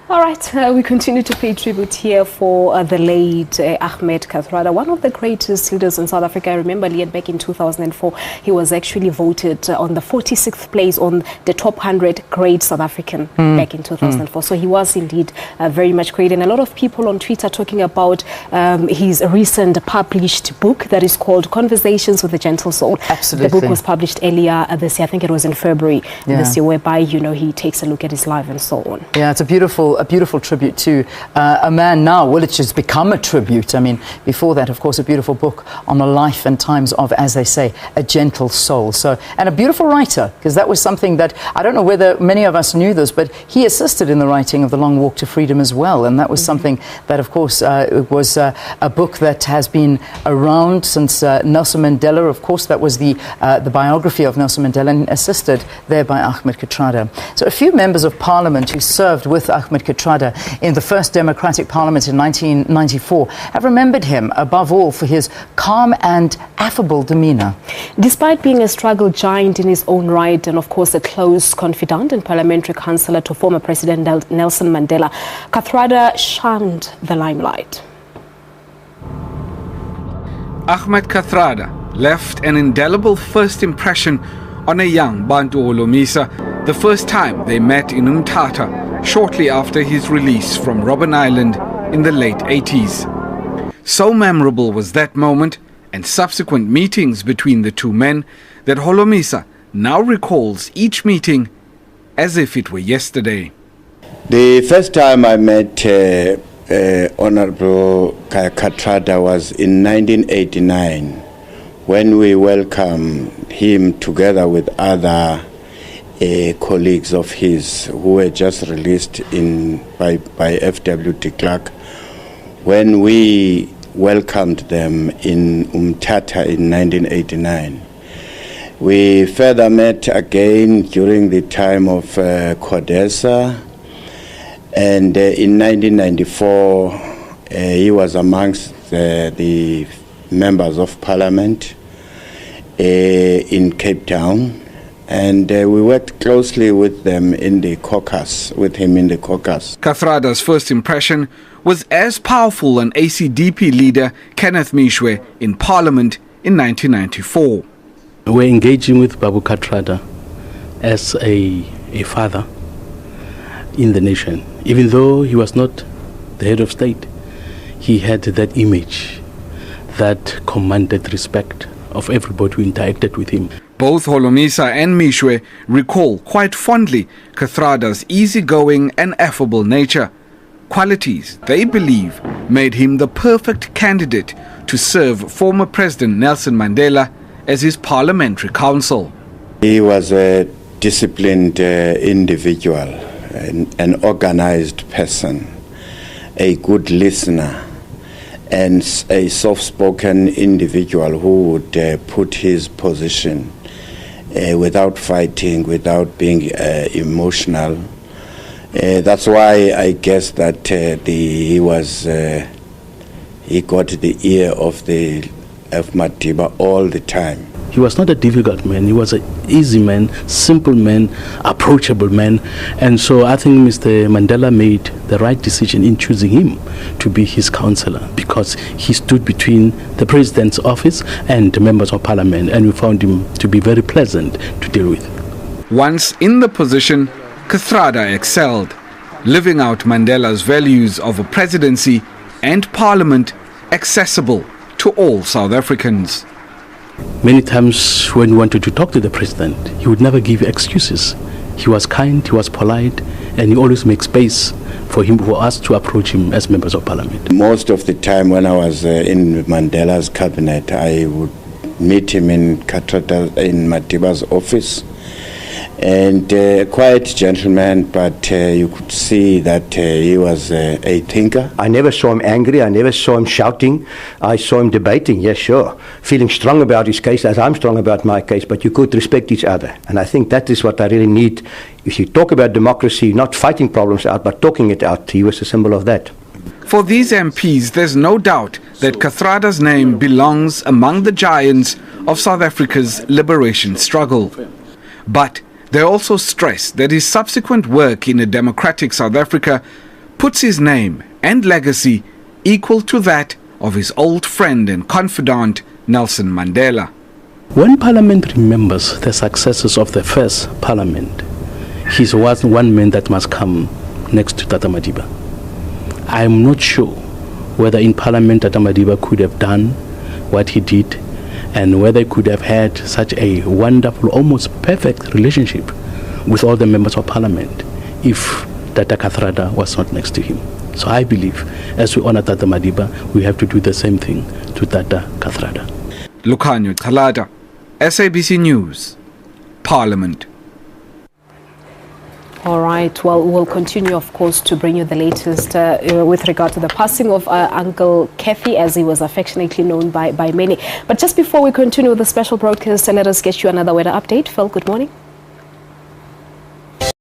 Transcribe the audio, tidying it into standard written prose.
All right, we continue to pay tribute here for the late Ahmed Kathrada, one of the greatest leaders in South Africa. I remember, Leon, back in 2004, he was actually voted on the 46th place on the top 100 great South African back in 2004. So he was indeed very much great. And a lot of people on Twitter talking about his recent published book that is called Conversations with a Gentle Soul. Absolutely. The book was published earlier this year. I think it was in February this year, whereby, you know, he takes a look at his life and so on. Yeah, it's a beautiful tribute to a man now. Well, it's just become a tribute. I mean, before that, of course, a beautiful book on the life and times of, as they say, a gentle soul. So, and a beautiful writer, because that was something that, I don't know whether many of us knew this, but he assisted in the writing of The Long Walk to Freedom as well. And that was something that, of course, it was a book that has been around since Nelson Mandela. Of course, that was the biography of Nelson Mandela, and assisted there by Ahmed Kathrada. So a few members of parliament who served with Ahmed Kathrada in the first democratic parliament in 1994 have remembered him above all for his calm and affable demeanour. Despite being a struggle giant in his own right, and of course a close confidant and parliamentary counsellor to former President Nelson Mandela, Kathrada shunned the limelight. Ahmed Kathrada left an indelible first impression on a young Bantu Holimisa the first time they met in Umtata, shortly after his release from Robben Island in the late 80s. So memorable was that moment and subsequent meetings between the two men that Holimisa now recalls each meeting as if it were yesterday. The first time I met Honorable Kathrada was in 1989, when we welcomed him together with other colleagues of his who were just released by F.W. de Klerk, when we welcomed them in Umtata in 1989. We further met again during the time of Codesa, and in 1994 he was amongst the members of parliament in Cape Town. And we worked closely with them in the caucus, Kathrada's first impression was as powerful an ACDP leader, Kenneth Mishwe, in Parliament in 1994. We're engaging with Babu Kathrada as a father in the nation. Even though he was not the head of state, he had that image that commanded respect of everybody who interacted with him. Both Holimisa and Mishwe recall quite fondly Kathrada's easygoing and affable nature, qualities they believe made him the perfect candidate to serve former President Nelson Mandela as his parliamentary counsel. He was a disciplined individual, an organized person, a good listener, and a soft-spoken individual who would put his position without fighting, without being emotional. That's why I guess that he got the ear of Madiba all the time. He was not a difficult man. He was an easy man, simple man, approachable man. And so I think Mr. Mandela made the right decision in choosing him to be his counselor, because he stood between the president's office and the members of parliament, and we found him to be very pleasant to deal with. Once in the position, Kathrada excelled, living out Mandela's values of a presidency and parliament accessible to all South Africans. Many times when we wanted to talk to the president, he would never give excuses. He was kind, he was polite, and he always makes space for us to approach him as members of parliament. Most of the time when I was in Mandela's cabinet, I would meet him in Madiba's office. And a quiet gentleman, but you could see that he was a thinker. I never saw him angry, I never saw him shouting. I saw him debating, yes, sure. Feeling strong about his case as I'm strong about my case, but you could respect each other. And I think that is what I really need. If you talk about democracy, not fighting problems out, but talking it out, he was a symbol of that. For these MPs, there's no doubt that Kathrada's name belongs among the giants of South Africa's liberation struggle. But they also stress that his subsequent work in a democratic South Africa puts his name and legacy equal to that of his old friend and confidant, Nelson Mandela. When Parliament remembers the successes of the first Parliament, he's one man that must come next to Tata Madiba. I'm not sure whether in Parliament Tata Madiba could have done what he did and whether he could have had such a wonderful, almost perfect relationship with all the members of Parliament if Tata Kathrada was not next to him. So I believe, as we honor Tata Madiba, we have to do the same thing to Tata Kathrada. Ahmed Kathrada, SABC News, Parliament. All right. Well, we'll continue, of course, to bring you the latest with regard to the passing of Uncle Kathy, as he was affectionately known by many. But just before we continue with the special broadcast, let us get you another weather update. Phil, good morning.